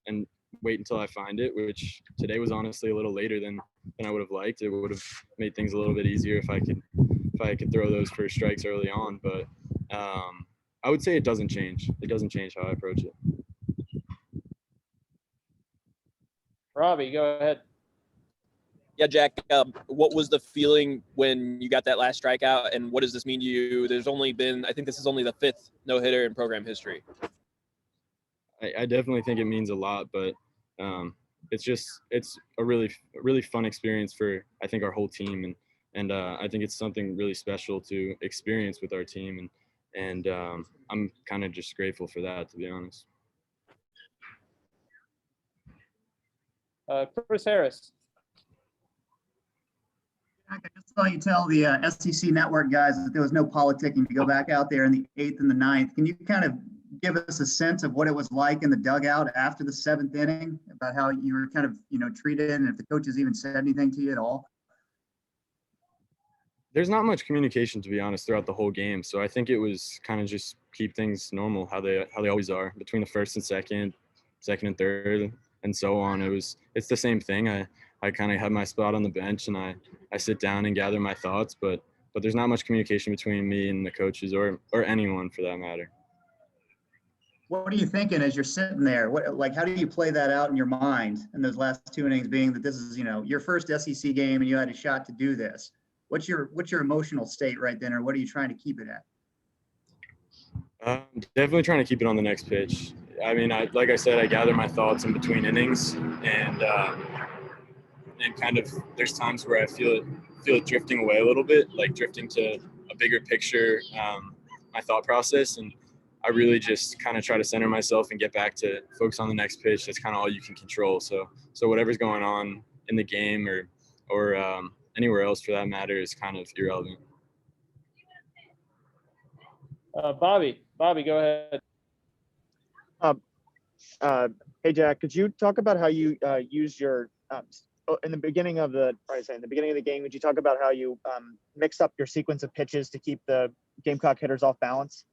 and wait until I find it, which today was honestly a little later than I would have liked. It would have made things a little bit easier if I could throw those first strikes early on. But I would say it doesn't change. It doesn't change how I approach it. Robbie, go ahead. Yeah, Jack, what was the feeling when you got that last strikeout, and what does this mean to you? There's only been, I think this is only the 5th no-hitter in program history. I definitely think it means a lot, but it's a really fun experience for, I think, our whole team, and I think it's something really special to experience with our team, and I'm kind of just grateful for that, to be honest. Chris Harris. I just saw you tell the SEC Network guys that there was no politicking to go back out there in the 8th and the 9th. Can you kind of give us a sense of what it was like in the dugout after the 7th inning, about how you were kind of, treated, and if the coaches even said anything to you at all? There's not much communication, to be honest, throughout the whole game. So I think it was kind of just keep things normal, how they always are, between the first and second and third, and so on. It's the same thing. I kind of have my spot on the bench, and I sit down and gather my thoughts, but there's not much communication between me and the coaches or anyone for that matter. What are you thinking as you're sitting there? How do you play that out in your mind in those last 2 innings, being that this is, your first SEC game and you had a shot to do this? What's your emotional state right then, or what are you trying to keep it at? Definitely trying to keep it on the next pitch. I mean, like I said, I gather my thoughts in between innings, and kind of there's times where I feel it drifting away a little bit, like drifting to a bigger picture, my thought process, and I really just kind of try to center myself and get back to focus on the next pitch. That's kind of all you can control. So whatever's going on in the game or anywhere else for that matter is kind of irrelevant. Bobby, go ahead. Hey, Jack, could you talk about how you use your in the beginning of the game? Would you talk about how you mix up your sequence of pitches to keep the Gamecock hitters off balance?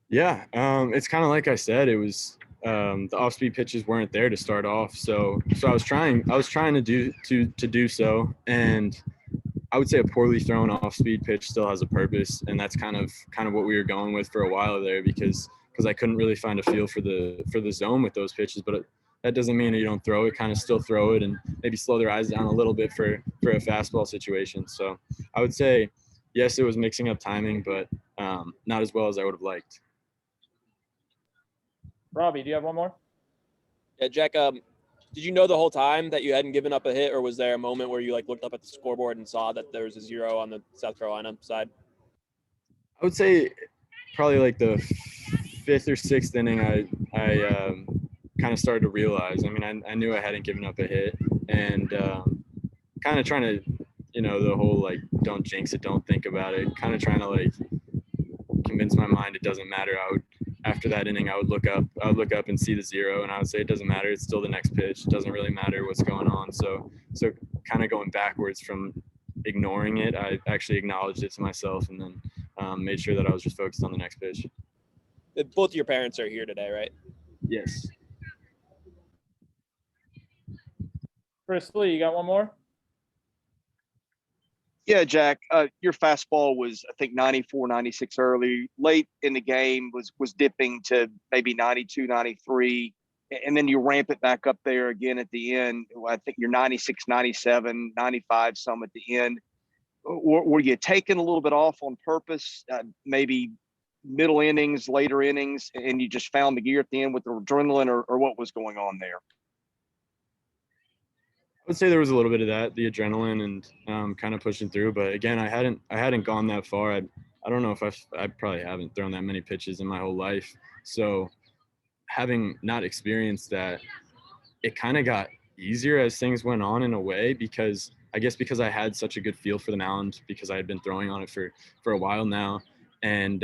Yeah, it's kind of like I said. It was the off-speed pitches weren't there to start off, so I was trying to do so, and I would say a poorly thrown off-speed pitch still has a purpose, and that's kind of what we were going with for a while there, because I couldn't really find a feel for the zone with those pitches. But that doesn't mean that you don't throw it. Kind of still throw it, and maybe slow their eyes down a little bit for a fastball situation. So I would say yes, it was mixing up timing, but not as well as I would have liked. Robbie, do you have one more? Yeah, Jack, did you know the whole time that you hadn't given up a hit, or was there a moment where you looked up at the scoreboard and saw that there was a 0 on the South Carolina side? I would say probably like the 5th or 6th inning, I kind of started to realize. I mean, I knew I hadn't given up a hit, and kind of trying to, the whole don't jinx it, don't think about it, kind of trying to convince my mind it doesn't matter. After that inning, I would look up and see the 0, and I would say it doesn't matter. It's still the next pitch. It doesn't really matter what's going on. So kind of going backwards from ignoring it, I actually acknowledged it to myself, and then made sure that I was just focused on the next pitch. Both your parents are here today, right? Yes. Chris Lee, you got one more? Yeah, Jack, your fastball was, I think, 94, 96 early. Late in the game was dipping to maybe 92, 93. And then you ramp it back up there again at the end. I think you're 96, 97, 95 some at the end. Were you taking a little bit off on purpose, maybe middle innings, later innings, and you just found the gear at the end with the adrenaline, or what was going on there? I would say there was a little bit of that, the adrenaline, and kind of pushing through. But again, I hadn't gone that far. I don't know if I probably haven't thrown that many pitches in my whole life. So having not experienced that, it kind of got easier as things went on in a way, because I had such a good feel for the mound, because I had been throwing on it for a while now, and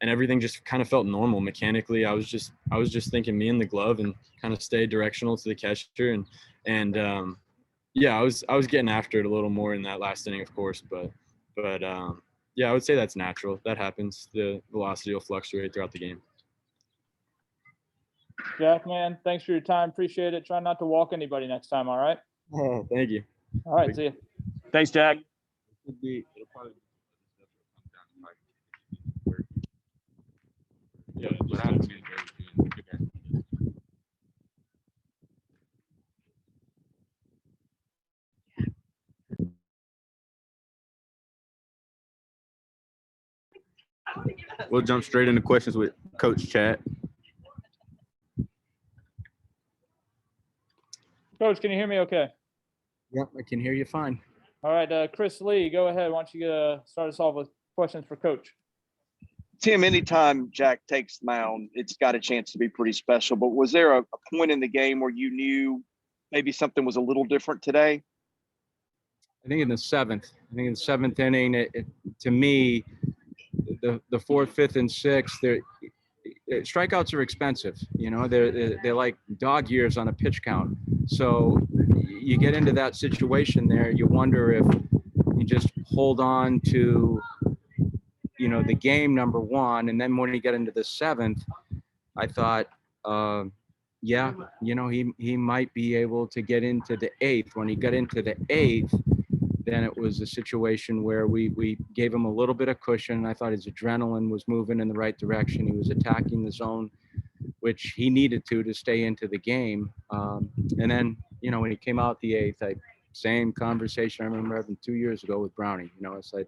everything just kind of felt normal mechanically. I was just thinking me and the glove, and kind of stay directional to the catcher, and I was getting after it a little more in that last inning, of course, but I would say that's natural. That happens. The velocity will fluctuate throughout the game. Jack, man, thanks for your time. Appreciate it. Try not to walk anybody next time, all right? Oh, thank you. All right, see you. Thanks, Jack. We'll jump straight into questions with Coach Chat. Coach, can you hear me okay? Yep, I can hear you fine. All right, Chris Lee, go ahead. Why don't you start us off with questions for Coach? Tim, anytime Jack takes the mound, it's got a chance to be pretty special. But was there a point in the game where you knew maybe something was a little different today? I think in the seventh inning, to me, the fourth, fifth, and sixth, strikeouts are expensive. You know, they're like dog years on a pitch count. So you get into that situation there, you wonder if you just hold on to, you know, the game, number one, and then when you get into the seventh, I thought, yeah, you know, he might be able to get into the eighth. When he got into the eighth, then it was a situation where we gave him a little bit of cushion. I thought his adrenaline was moving in the right direction. He was attacking the zone, which he needed to stay into the game. And then, you know, when he came out the eighth, same conversation I remember having 2 years ago with Brownie. You know, it's like,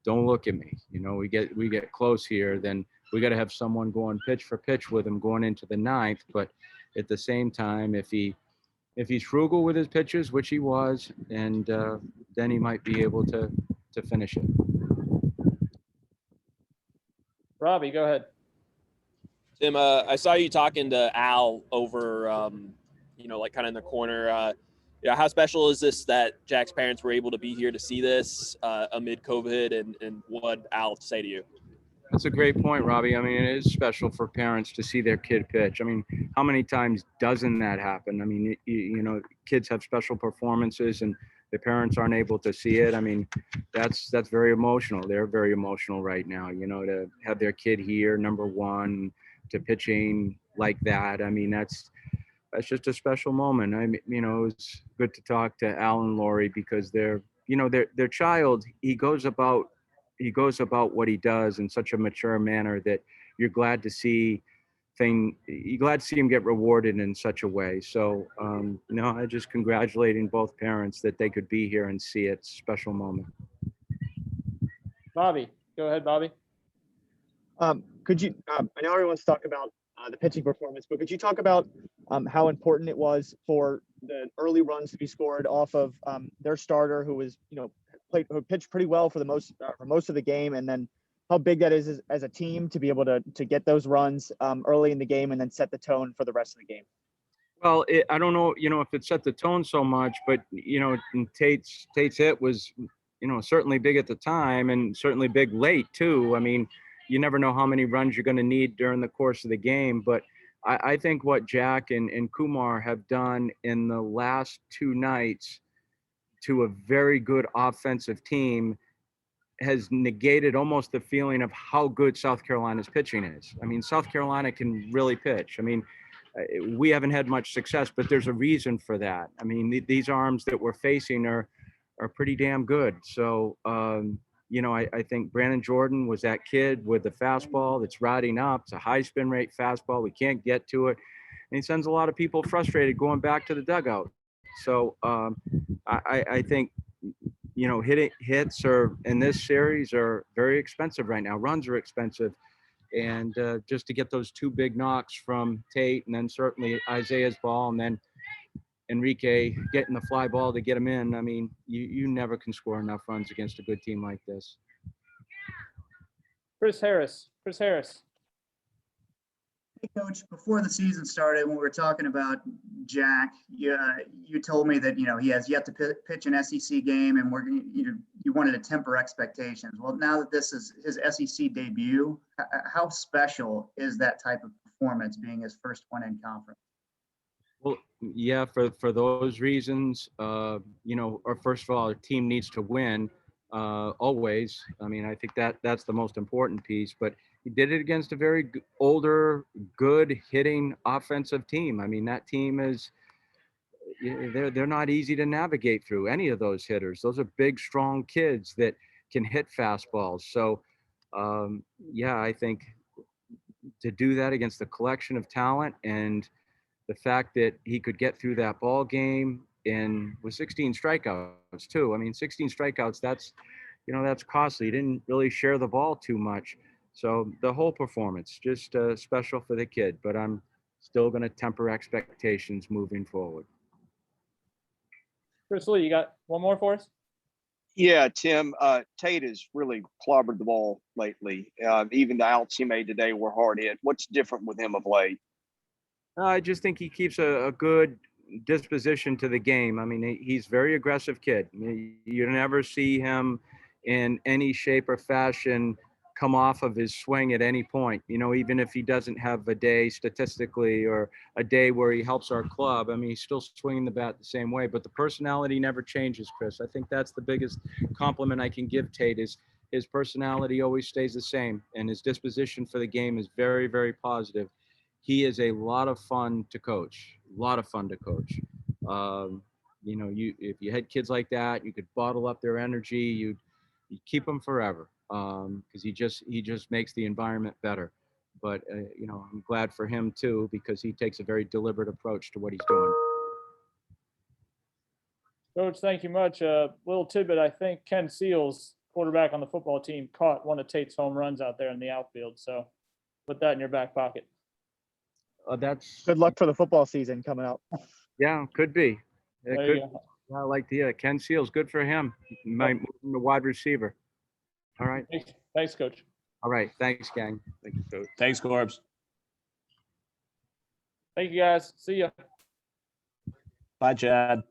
don't look at me. You know, we get close here, then we got to have someone going pitch for pitch with him going into the ninth. But at the same time, if he's frugal with his pitches, which he was, and then he might be able to finish it. Robbie, go ahead. Tim, I saw you talking to Al over, you know, like kind of in the corner. Yeah, how special is this that Jack's parents were able to be here to see this amid COVID, and what Al say to you? That's a great point, Robbie. I mean, it is special for parents to see their kid pitch. I mean, how many times doesn't that happen? I mean, you know, kids have special performances and the parents aren't able to see it. I mean, that's very emotional. They're very emotional right now, you know, to have their kid here, number one, to pitching like that. I mean, that's just a special moment. I mean, you know, it was good to talk to Al and Lori because their child, he goes about what he does in such a mature manner that you're glad to see him get rewarded in such a way. So, you know, I just congratulating both parents that they could be here and see it. Special moment. Bobby, go ahead, Bobby. Could you, I know everyone's talking about the pitching performance, but could you talk about how important it was for the early runs to be scored off of their starter, who was, you know, who pitched pretty well for most of the game, and then how big that is as a team to be able to get those runs early in the game and then set the tone for the rest of the game? Well, I don't know, you know, if it set the tone so much, but, you know, Tate's hit was, you know, certainly big at the time and certainly big late too. I mean, you never know how many runs you're going to need during the course of the game. But I think what Jack and Kumar have done in the last two nights to a very good offensive team has negated almost the feeling of how good South Carolina's pitching is. I mean, South Carolina can really pitch. I mean, we haven't had much success, but there's a reason for that. I mean, these arms that we're facing are pretty damn good. So, you know, I think Brandon Jordan was that kid with the fastball that's riding up. It's a high spin rate fastball. We can't get to it. And he sends a lot of people frustrated going back to the dugout. So I think, you know, hits are in this series are very expensive right now. Runs are expensive. And just to get those two big knocks from Tate and then certainly Isaiah's ball and then Enrique getting the fly ball to get him in. I mean, you never can score enough runs against a good team like this. Chris Harris. Hey, Coach, before the season started, when we were talking about Jack, you told me that, you know, he has yet to pitch an SEC game and you wanted to temper expectations. Well, now that this is his SEC debut, how special is that type of performance being his first one in conference? Well, yeah, for those reasons, you know, or first of all, our team needs to win always. I mean, I think that's the most important piece. But he did it against a very older, good hitting offensive team. I mean, that team is, they're not easy to navigate through, any of those hitters. Those are big, strong kids that can hit fastballs. So, yeah, I think to do that against the collection of talent and the fact that he could get through that ball game and with 16 strikeouts too. I mean, 16 strikeouts, that's costly. He didn't really share the ball too much. So the whole performance, just special for the kid, but I'm still going to temper expectations moving forward. Chris Lee, you got one more for us? Yeah, Tim, Tate has really clobbered the ball lately. Even the outs he made today were hard hit. What's different with him of late? I just think he keeps a good disposition to the game. I mean, he's a very aggressive kid. You never see him in any shape or fashion come off of his swing at any point. Even if he doesn't have a day statistically or a day where he helps our club, I mean, he's still swinging the bat the same way. But the personality never changes, Chris. I think that's the biggest compliment I can give Tate is his personality always stays the same, and his disposition for the game is very, very positive. He is a lot of fun to coach. If you had kids like that, you could bottle up their energy. You keep them forever because he just makes the environment better. But I'm glad for him too because he takes a very deliberate approach to what he's doing. Coach, thank you much. Little tidbit, I think Ken Seals, quarterback on the football team, caught one of Tate's home runs out there in the outfield. So put that in your back pocket. That's Good luck for the football season coming up. Yeah, could be. It There could. you go. I like the Ken Seals. Good for him. He might move him to wide receiver. All right. Thanks, Coach. All right. Thanks, gang. Thank you, Coach. Thanks, Corbs. Thank you, guys. See ya. Bye, Chad.